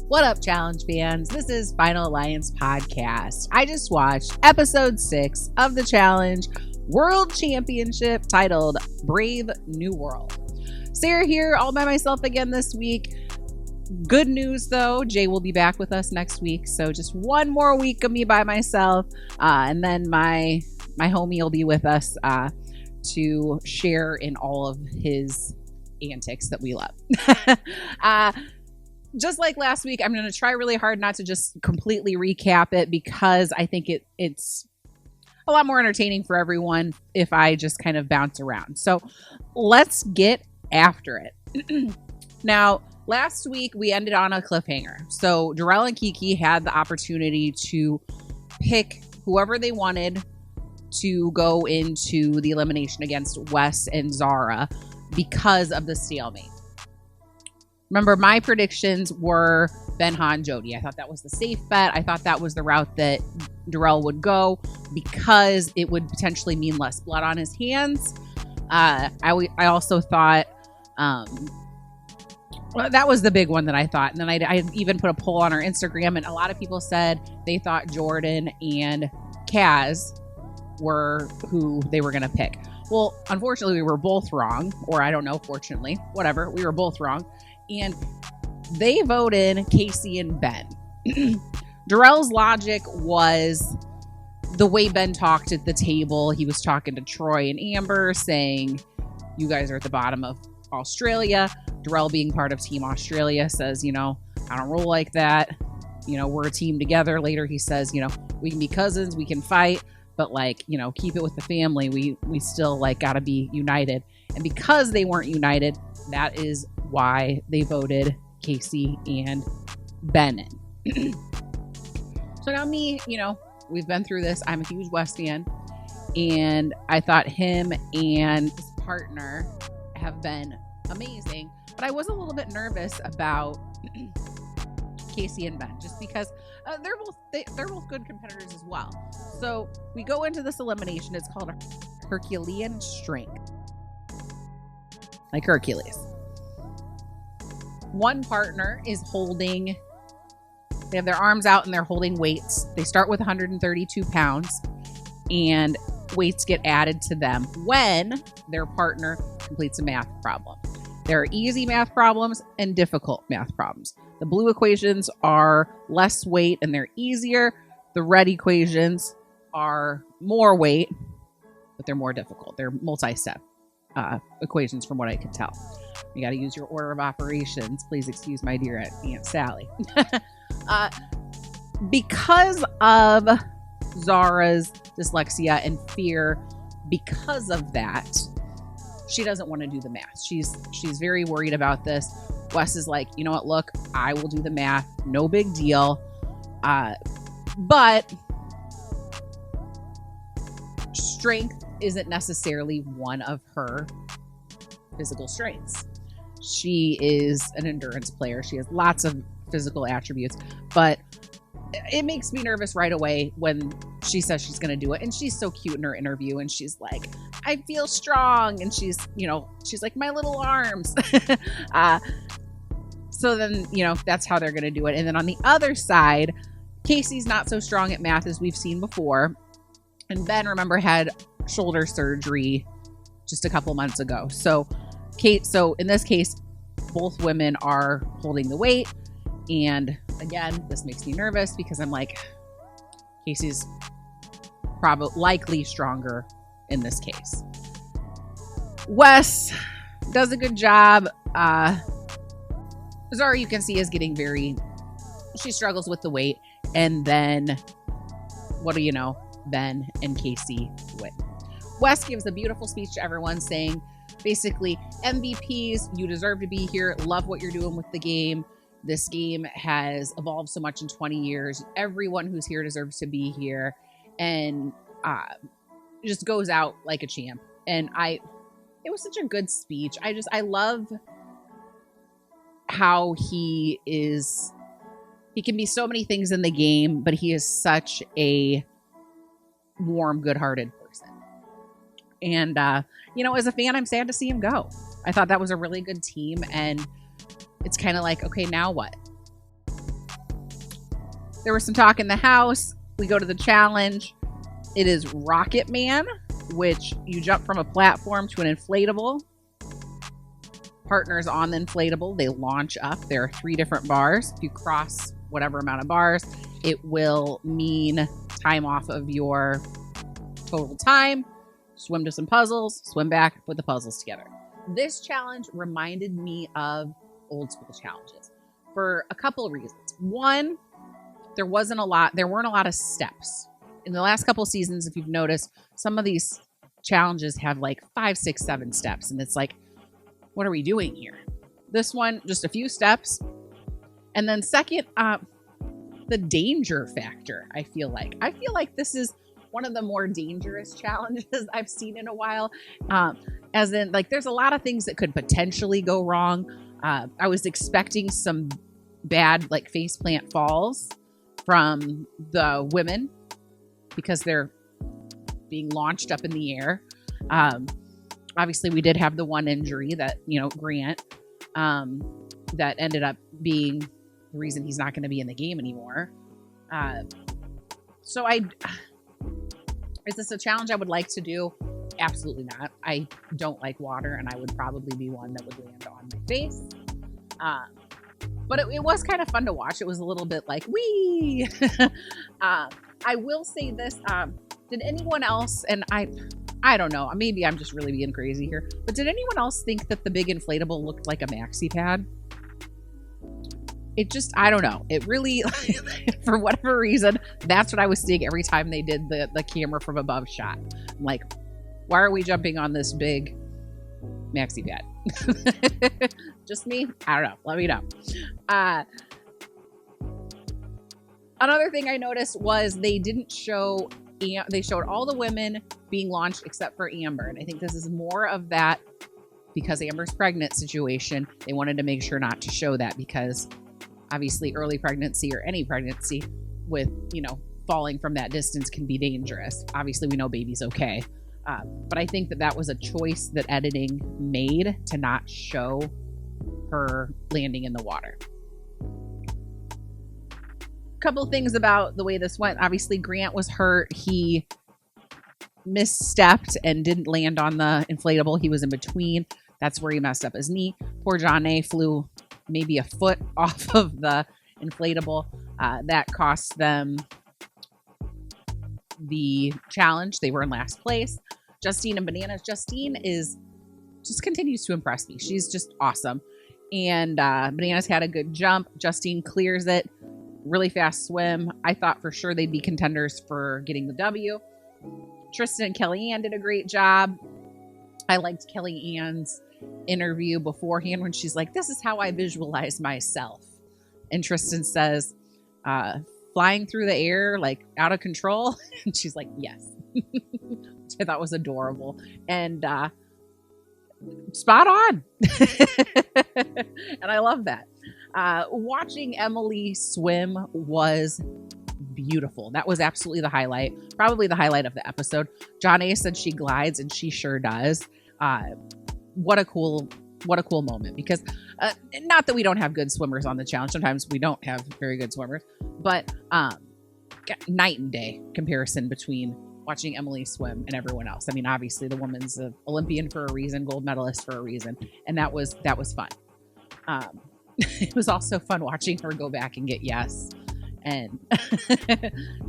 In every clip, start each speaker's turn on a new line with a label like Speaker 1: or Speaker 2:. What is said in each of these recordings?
Speaker 1: What up, challenge fans? This is Final Alliance Podcast. I just watched episode 6 of the challenge World Championship titled Brave New World. Sarah here all by myself again this week. Good news though, Jay will be back with us next week. So just one more week of me by myself. And then my homie will be with us to share in all of his antics that we love. Just like last week, I'm going to try really hard not to just completely recap it because I think it's a lot more entertaining for everyone if I just kind of bounce around. So let's get after it. Now, last week we ended on a cliffhanger. So Darrell and Kiki had the opportunity to pick whoever they wanted to go into the elimination against Wes and Zara because of the stalemate. Remember, my predictions were Ben, Han, Jody. I thought that was the safe bet. I thought that was the route that Darrell would go because it would potentially mean less blood on his hands. I also thought that was the big one that I thought. And then I even put a poll on our Instagram, and a lot of people said they thought Jordan and Kaz were who they were going to pick. Well, unfortunately, we were both wrong. Or I don't know, fortunately. Whatever. We were both wrong. And they voted Casey and Ben. Darrell's logic was the way Ben talked at the table. He was talking to Troy and Amber saying, you guys are at the bottom of Australia. Darrell, being part of Team Australia, says, I don't roll like that. We're a team together. Later he says, we can be cousins, we can fight, but keep it with the family. We still gotta be united. And because they weren't united, that is why they voted Casey and Ben in. So now me, we've been through this. I'm a huge Wes fan, and I thought him and his partner have been amazing, but I was a little bit nervous about Casey and Ben just because they're both good competitors as well. So we go into this elimination. It's called a Herculean strength, like Hercules. One partner is holding, they have their arms out and they're holding weights. They start with 132 pounds and weights get added to them when their partner completes a math problem. There are easy math problems and difficult math problems. The blue equations are less weight and they're easier. The red equations are more weight, but they're more difficult. They're multi-step equations from what I can tell. You got to use your order of operations. Please excuse my dear Aunt Sally. Because of Zara's dyslexia and fear, because of that, she doesn't want to do the math. She's very worried about this. Wes is like, you know what? Look, I will do the math. No big deal. But strength isn't necessarily one of her physical strengths. She is an endurance player. She has lots of physical attributes, but it makes me nervous right away when she says she's going to do it. And she's so cute in her interview. And she's like, I feel strong. And she's like, my little arms. So then, that's how they're going to do it. And then on the other side, Casey's not so strong at math as we've seen before. And Ben, remember, had shoulder surgery just a couple months ago. So in this case, both women are holding the weight. And again, this makes me nervous because I'm like, Casey's probably likely stronger in this case. Wes does a good job. Zara, you can see, is getting she struggles with the weight. And then, what do you know? Ben and Casey win. Wes gives a beautiful speech to everyone saying, basically, MVPs, you deserve to be here. Love what you're doing with the game. This game has evolved so much in 20 years. Everyone who's here deserves to be here. And just goes out like a champ. And it was such a good speech. I love how he can be so many things in the game, but he is such a warm, good-hearted person. And, as a fan, I'm sad to see him go. I thought that was a really good team, and it's kind of like, okay, now what? There was some talk in the house. We go to the challenge. It is Rocket Man, which you jump from a platform to an inflatable. Partners on the inflatable, they launch up. There are 3 different bars. If you cross whatever amount of bars, it will mean time off of your total time. Swim to some puzzles, swim back, put the puzzles together. This challenge reminded me of old school challenges for a couple of reasons. One, there weren't a lot of steps. In the last couple of seasons, if you've noticed, some of these challenges have like 5, 6, 7 steps. And it's like, what are we doing here? This one, just a few steps. And then second, the danger factor, I feel like this is one of the more dangerous challenges I've seen in a while. As in, like, there's a lot of things that could potentially go wrong. I was expecting some bad, like, faceplant falls from the women because they're being launched up in the air. Obviously, we did have the one injury that, Grant, that ended up being the reason he's not going to be in the game anymore. Is this a challenge I would like to do? Absolutely not. I don't like water, and I would probably be one that would land on my face. But it was kind of fun to watch. It was a little bit like, wee! I will say this. Did anyone else, and I don't know, maybe I'm just really being crazy here, but did anyone else think that the big inflatable looked like a maxi pad? It just, I don't know. It really, for whatever reason, that's what I was seeing every time they did the camera from above shot. I'm like, why are we jumping on this big maxi pad? Just me? I don't know. Let me know. Another thing I noticed was they didn't show, they showed all the women being launched except for Amber. And I think this is more of that because Amber's pregnant situation. They wanted to make sure not to show that because obviously early pregnancy or any pregnancy with, falling from that distance can be dangerous. Obviously we know baby's okay. But I think that was a choice that editing made to not show her landing in the water. Couple things about the way this went. Obviously, Grant was hurt. He misstepped and didn't land on the inflatable. He was in between. That's where he messed up his knee. Poor Johnny flew maybe a foot off of the inflatable. That cost them the challenge. They were in last place. Justine and Bananas. Justine just continues to impress me. She's just awesome. And Bananas had a good jump. Justine clears it. Really fast swim. I thought for sure they'd be contenders for getting the W. Tristan and Kellyanne did a great job. I liked Kellyanne's interview beforehand when she's like, this is how I visualize myself. And Tristan says, flying through the air, like out of control. And she's like, yes. Which I thought was adorable. And spot on. And I love that. Watching Emily swim was beautiful. That was absolutely the highlight, probably the highlight of the episode. John A said she glides, and she sure does. What a cool moment, because not that we don't have good swimmers on the challenge. Sometimes we don't have very good swimmers, but night and day comparison between watching Emily swim and everyone else. I mean, obviously the woman's an Olympian for a reason, gold medalist for a reason, and that was fun. It was also fun watching her go back and get yes, and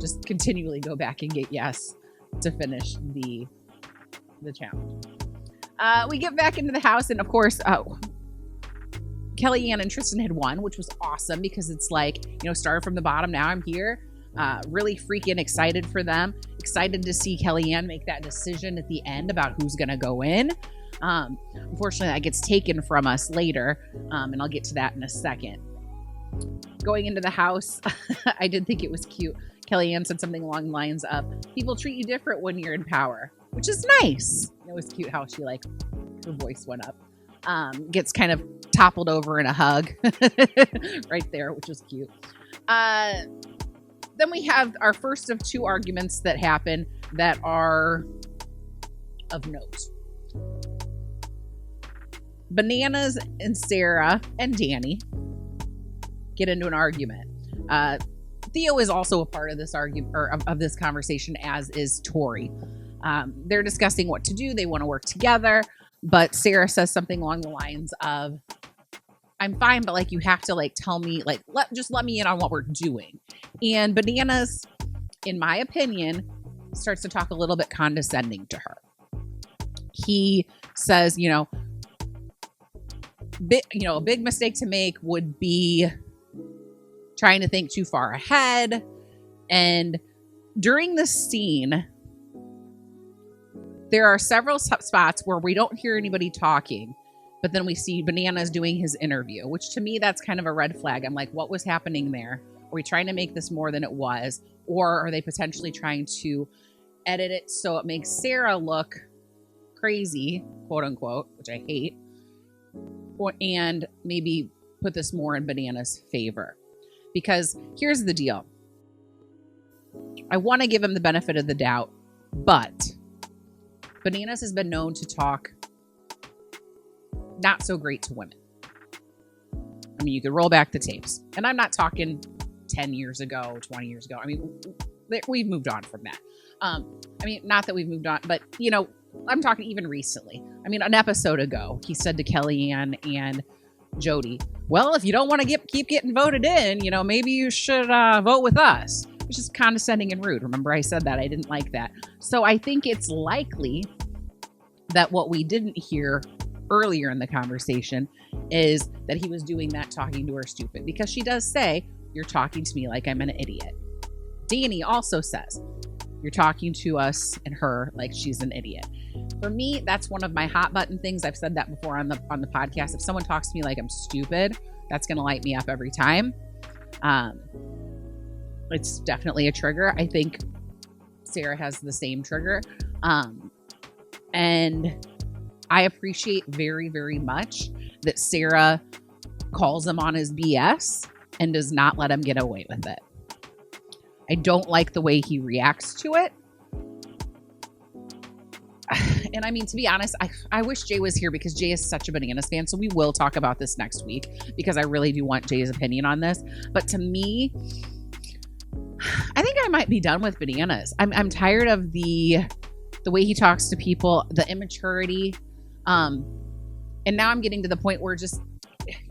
Speaker 1: just continually go back and get yes to finish the challenge. We get back into the house, and of course, Kellyanne and Tristan had won, which was awesome because it's like, started from the bottom. Now I'm here. Really freaking excited for them. Excited to see Kellyanne make that decision at the end about who's going to go in. Unfortunately, that gets taken from us later, and I'll get to that in a second. Going into the house, I did think it was cute. Kellyanne said something along the lines of, people treat you different when you're in power, which is nice. It was cute how she, her voice went up. Gets kind of toppled over in a hug right there, which was cute. Then we have our first of two arguments that happen that are of note. Bananas and Sarah and Danny get into an argument. Theo is also a part of this argument, or of this conversation, as is Tori. They're discussing what to do. They want to work together, but Sarah says something along the lines of, I'm fine, but like, you have to like tell me, like, let me in on what we're doing. And Bananas, in my opinion, starts to talk a little bit condescending to her. He says, a big mistake to make would be trying to think too far ahead. And during this scene, there are several spots where we don't hear anybody talking, but then we see Bananas doing his interview, which to me, that's kind of a red flag. I'm like, what was happening there? Are we trying to make this more than it was? Or are they potentially trying to edit it so it makes Sarah look crazy, quote unquote, which I hate, and maybe put this more in Bananas' favor? Because here's the deal. I want to give him the benefit of the doubt, but Bananas has been known to talk not so great to women. I mean, you could roll back the tapes. And I'm not talking 10 years ago, 20 years ago. I mean, we've moved on from that. Not that we've moved on, but, I'm talking even recently. I mean, an episode ago, he said to Kellyanne and Jody, well, if you don't want to keep getting voted in, maybe you should vote with us. Which is condescending and rude. Remember, I said that. I didn't like that. So I think it's likely that what we didn't hear earlier in the conversation is that he was doing that talking to her stupid. Because she does say, you're talking to me like I'm an idiot. Danny also says, you're talking to us and her like she's an idiot. For me, that's one of my hot button things. I've said that before on the podcast. If someone talks to me like I'm stupid, that's going to light me up every time. It's definitely a trigger. I think Sarah has the same trigger. And I appreciate very, very much that Sarah calls him on his BS and does not let him get away with it. I don't like the way he reacts to it. And I mean, to be honest, I wish Jay was here because Jay is such a Bananas fan. So we will talk about this next week because I really do want Jay's opinion on this. But to me, I think I might be done with Bananas. I'm tired of the way he talks to people, the immaturity. And now I'm getting to the point where just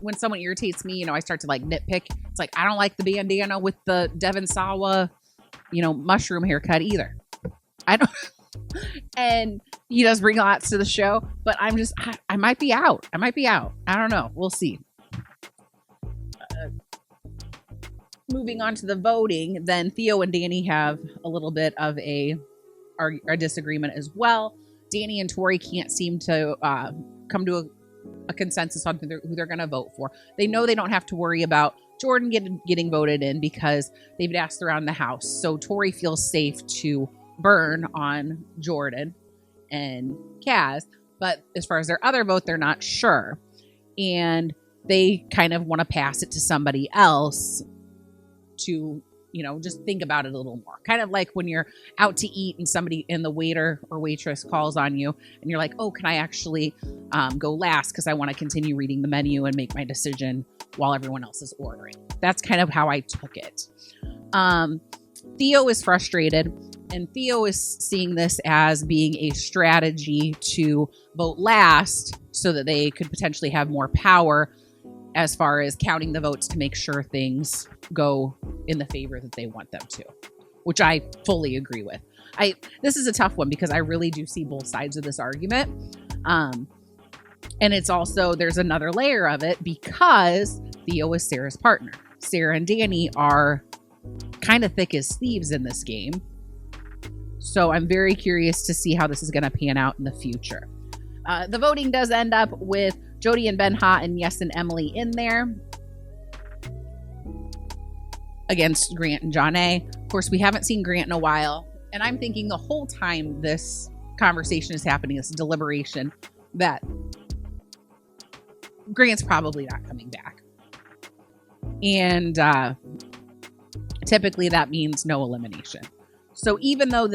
Speaker 1: when someone irritates me, I start to like nitpick. It's like, I don't like the bandana with the Devon Sawa, mushroom haircut either. I don't. And he does bring lots to the show, but I might be out. I don't know. We'll see. Moving on to the voting, then Theo and Danny have a little bit of a disagreement as well. Danny and Tori can't seem to come to a consensus on who they're going to vote for. They know they don't have to worry about Jordan getting voted in because they've asked around the house. So Tori feels safe to burn on Jordan and Kaz. But as far as their other vote, they're not sure. And they kind of want to pass it to somebody else to, just think about it a little more. Kind of like when you're out to eat and somebody in the waiter or waitress calls on you and you're like, oh, can I actually go last? Because I want to continue reading the menu and make my decision while everyone else is ordering. That's kind of how I took it. Theo is frustrated, and Theo is seeing this as being a strategy to vote last so that they could potentially have more power as far as counting the votes to make sure things go in the favor that they want them to, which I fully agree with. This is a tough one because I really do see both sides of this argument. And it's also, there's another layer of it because Theo is Sarah's partner. Sarah and Danny are kind of thick as thieves in this game. So I'm very curious to see how this is going to pan out in the future. The voting does end up with Jody and Ben Ha and Yes and Emily in there against Grant and John A. Of course, we haven't seen Grant in a while. And I'm thinking the whole time this conversation is happening, this deliberation, that Grant's probably not coming back. And typically that means no elimination. So even though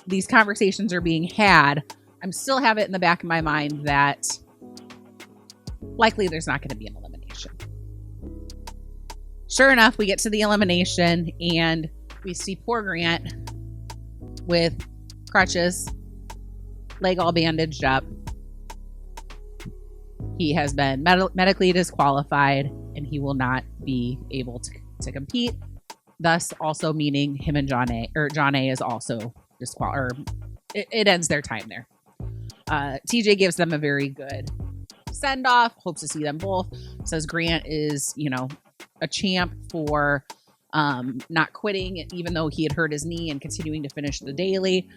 Speaker 1: these conversations are being had, I'm still have it in the back of my mind that likely there's not going to be an elimination. Sure enough, we get to the elimination and we see poor Grant with crutches, leg all bandaged up. He has been medically disqualified and he will not be able to compete. Thus, also meaning him and John A is also disqualified. It ends their time there. TJ gives them a very good send off. Hopes to see them both. Says Grant is, a champ for not quitting, even though he had hurt his knee and continuing to finish the daily,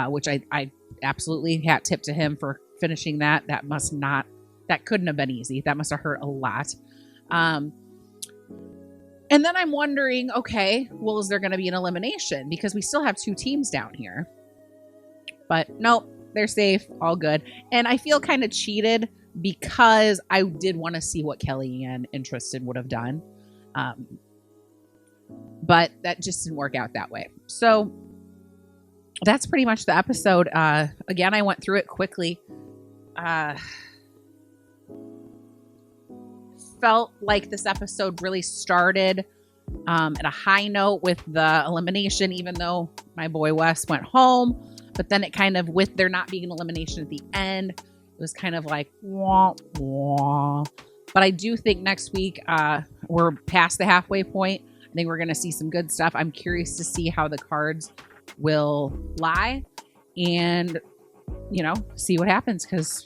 Speaker 1: which I absolutely hat tip to him for finishing that. That couldn't have been easy. That must have hurt a lot. And then I'm wondering, okay, well, is there going to be an elimination? Because we still have 2 teams down here. But nope, they're safe, all good. And I feel kind of cheated because I did want to see what Kellyanne and Tristan would have done. But that just didn't work out that way. So that's pretty much the episode. Again, I went through it quickly. Felt like this episode really started at a high note with the elimination, even though my boy Wes went home. But then it kind of, with there not being an elimination at the end, it was kind of like, wah, wah. But I do think next week we're past the halfway point. I think we're going to see some good stuff. I'm curious to see how the cards will lie and, see what happens. Because,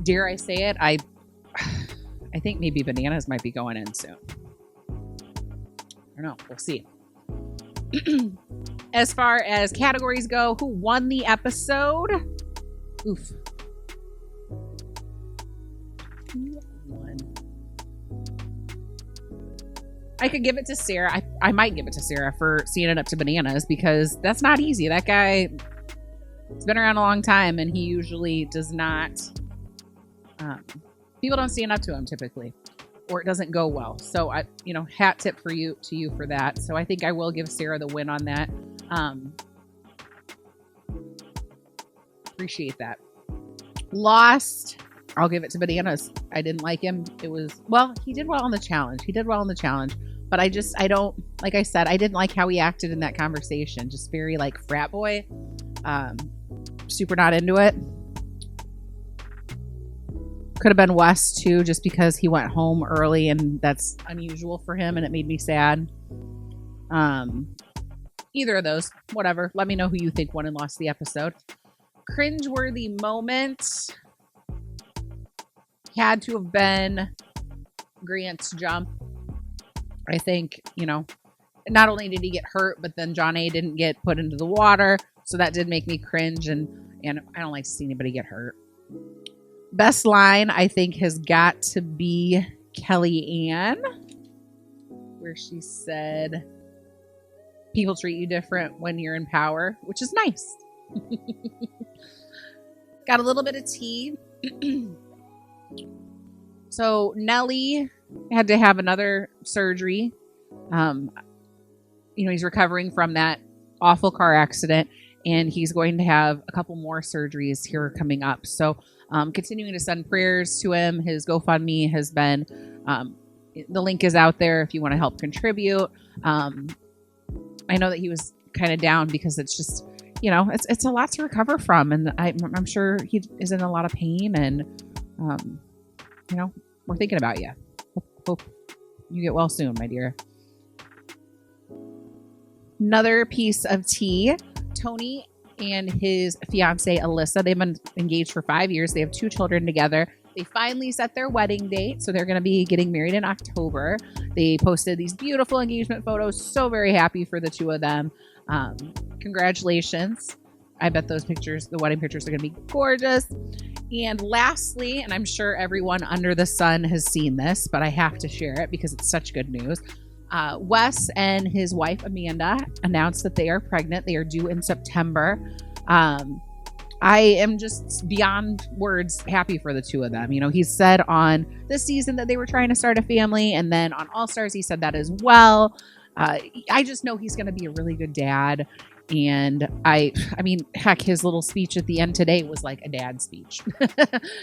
Speaker 1: dare I say it, I think maybe Bananas might be going in soon. I don't know. We'll see. As far as categories go, who won the episode? Oof. Who won? I could give it to Sarah. I might give it to Sarah for seeing it up to Bananas because that's not easy. That guy has been around a long time and he usually does not. People don't stand up to him typically, or it doesn't go well. So hat tip to you for that. So I think I will give Sarah the win on that. Appreciate that. Lost. I'll give it to Bananas. I didn't like him. He did well on the challenge. But I don't, like I said, I didn't like how he acted in that conversation. Just very like frat boy. Super not into it. Could have been Wes too, just because he went home early and that's unusual for him and it made me sad. Either of those, whatever. Let me know who you think won and lost the episode. Cringeworthy moment had to have been Grant's jump. I think, not only did he get hurt, but then John A didn't get put into the water. So that did make me cringe and I don't like to see anybody get hurt. Best line, I think, has got to be Kellyanne, where she said, people treat you different when you're in power, which is nice. Got a little bit of tea. So Nelly had to have another surgery. He's recovering from that awful car accident, and he's going to have a couple more surgeries here coming up. So continuing to send prayers to him. His GoFundMe has been, the link is out there if you want to help contribute. I know that he was kind of down because it's just, it's a lot to recover from. And I'm sure he is in a lot of pain and, we're thinking about you. Hope you get well soon, my dear. Another piece of tea, Tony and his fiance Alyssa, they've been engaged for 5 years. They have 2 children together. They finally set their wedding date, so they're going to be getting married in October. They posted these beautiful engagement photos. So very happy for the 2 of them. Congratulations. I bet those pictures, the wedding pictures, are going to be gorgeous. And lastly, and I'm sure everyone under the sun has seen this, but I have to share it because it's such good news. Wes and his wife, Amanda, announced that they are pregnant. They are due in September. I am just beyond words happy for the 2 of them. He said on this season that they were trying to start a family, and then on All Stars, he said that as well. I just know he's going to be a really good dad, And I mean, heck, his little speech at the end today was like a dad speech.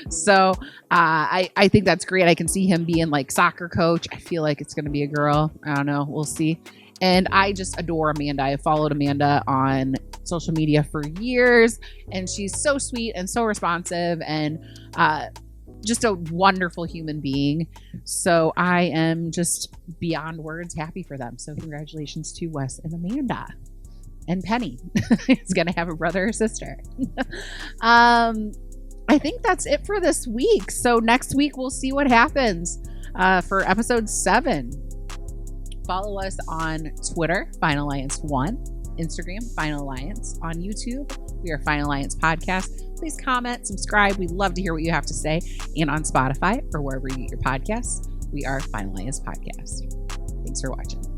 Speaker 1: So I think that's great. I can see him being like soccer coach. I feel like it's going to be a girl. I don't know. We'll see. And I just adore Amanda. I followed Amanda on social media for years, and she's so sweet and so responsive and just a wonderful human being. So I am just beyond words happy for them. So congratulations to Wes and Amanda. And Penny is going to have a brother or sister. I think that's it for this week. So next week, we'll see what happens for episode 7. Follow us on Twitter, Final Alliance 1, Instagram, Final Alliance, on YouTube. We are Final Alliance Podcast. Please comment, subscribe. We'd love to hear what you have to say. And on Spotify or wherever you get your podcasts, we are Final Alliance Podcast. Thanks for watching.